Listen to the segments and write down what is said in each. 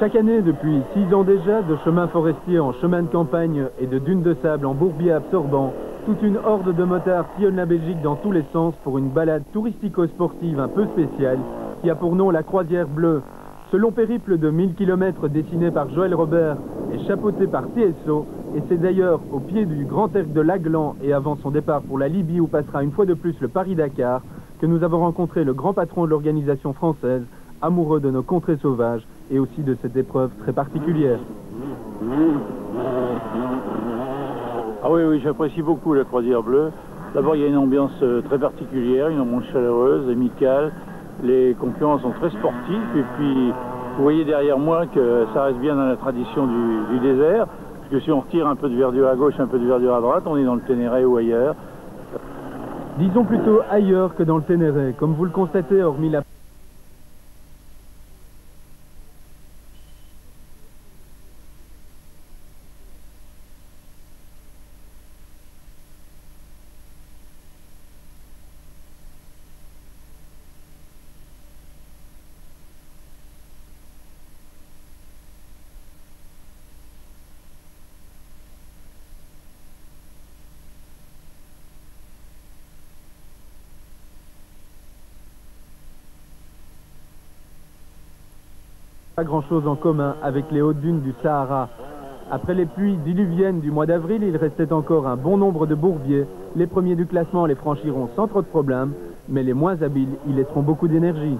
Chaque année, depuis 6 ans déjà, de chemins forestiers en chemin de campagne et de dunes de sable en bourbiers absorbants, toute une horde de motards sillonne la Belgique dans tous les sens pour une balade touristico-sportive un peu spéciale qui a pour nom la Croisière Bleue. Ce long périple de 1000 km dessiné par Joël Robert est chapeauté par TSO et c'est d'ailleurs au pied du Grand Erg de Laglan et avant son départ pour la Libye où passera une fois de plus le Paris-Dakar que nous avons rencontré le grand patron de l'organisation française, amoureux de nos contrées sauvages et aussi de cette épreuve très particulière. Ah oui, j'apprécie beaucoup la Croisière Bleue. D'abord, il y a une ambiance très particulière, une ambiance chaleureuse, amicale. Les concurrents sont très sportifs et puis vous voyez derrière moi que ça reste bien dans la tradition du désert. Parce que si on retire un peu de verdure à gauche, un peu de verdure à droite, on est dans le Ténéré ou ailleurs. Disons plutôt ailleurs que dans le Ténéré, comme vous le constatez, hormis la... pas grand-chose en commun avec les hautes dunes du Sahara. Après les pluies diluviennes du mois d'avril, il restait encore un bon nombre de bourbiers. Les premiers du classement les franchiront sans trop de problèmes, mais les moins habiles y laisseront beaucoup d'énergie.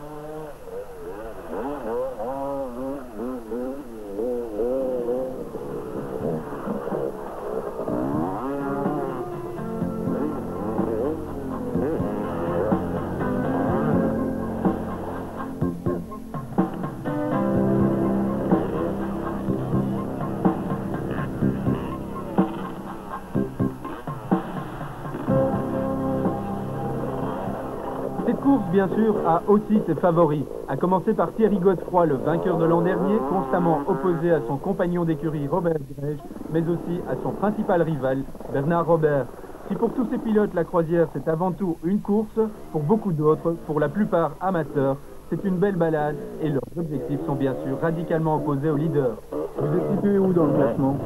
Cette course, bien sûr, a aussi ses favoris, à commencer par Thierry Godefroy, le vainqueur de l'an dernier, constamment opposé à son compagnon d'écurie Robert Grège, mais aussi à son principal rival, Bernard Robert. Si pour tous ces pilotes, la croisière, c'est avant tout une course, pour beaucoup d'autres, pour la plupart amateurs, c'est une belle balade et leurs objectifs sont bien sûr radicalement opposés aux leaders. Vous êtes situé où dans le classement?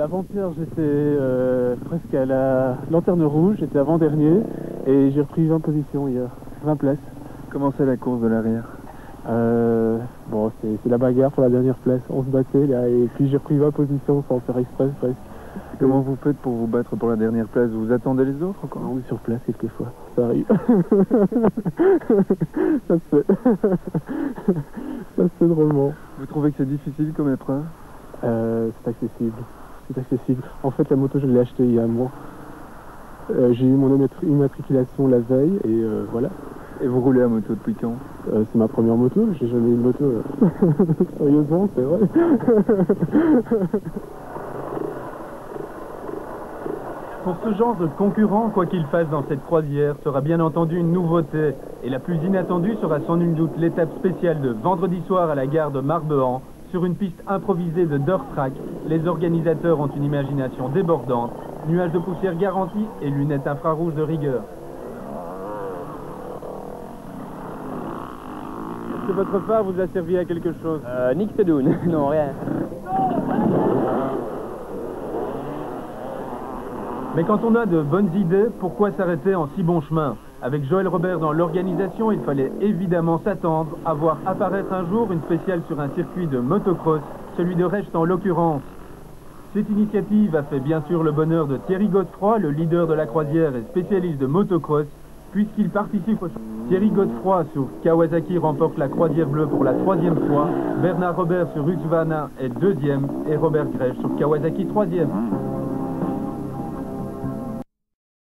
Avant-hier, j'étais presque à la lanterne rouge, j'étais avant-dernier et j'ai repris 20 positions hier, 20 places. Comment c'est la course de l'arrière? Bon, c'est la bagarre pour la dernière place, on se battait là et puis j'ai repris 20 positions sans faire exprès presque. Comment vous faites pour vous battre pour la dernière place? Vous attendez les autres quoi? Oui, sur place quelquefois, ça arrive. Ça se fait. Ça se fait drôlement. Vous trouvez que c'est difficile comme épreuve? C'est accessible. C'est accessible. En fait, la moto, je l'ai achetée il y a un mois. J'ai eu mon immatriculation la veille et voilà. Et vous roulez à moto depuis quand? C'est ma première moto, j'ai jamais eu une moto. Sérieusement, c'est vrai. Pour ce genre de concurrent, quoi qu'il fasse dans cette croisière, sera bien entendu une nouveauté. Et la plus inattendue sera sans nul doute l'étape spéciale de vendredi soir à la gare de Marbehan. Sur une piste improvisée de dirt track, les organisateurs ont une imagination débordante, nuages de poussière garantis et lunettes infrarouges de rigueur. Est-ce que votre phare vous a servi à quelque chose? Nick Sedoun, non rien. Mais quand on a de bonnes idées, pourquoi s'arrêter en si bon chemin? Avec Joël Robert dans l'organisation, il fallait évidemment s'attendre à voir apparaître un jour une spéciale sur un circuit de motocross, celui de Recht en l'occurrence. Cette initiative a fait bien sûr le bonheur de Thierry Godefroy, le leader de la croisière et spécialiste de motocross, puisqu'il participe au... Thierry Godefroy sur Kawasaki remporte la Croisière Bleue pour la 3e fois, Bernard Robert sur Husqvarna est 2e et Robert Grège sur Kawasaki 3e.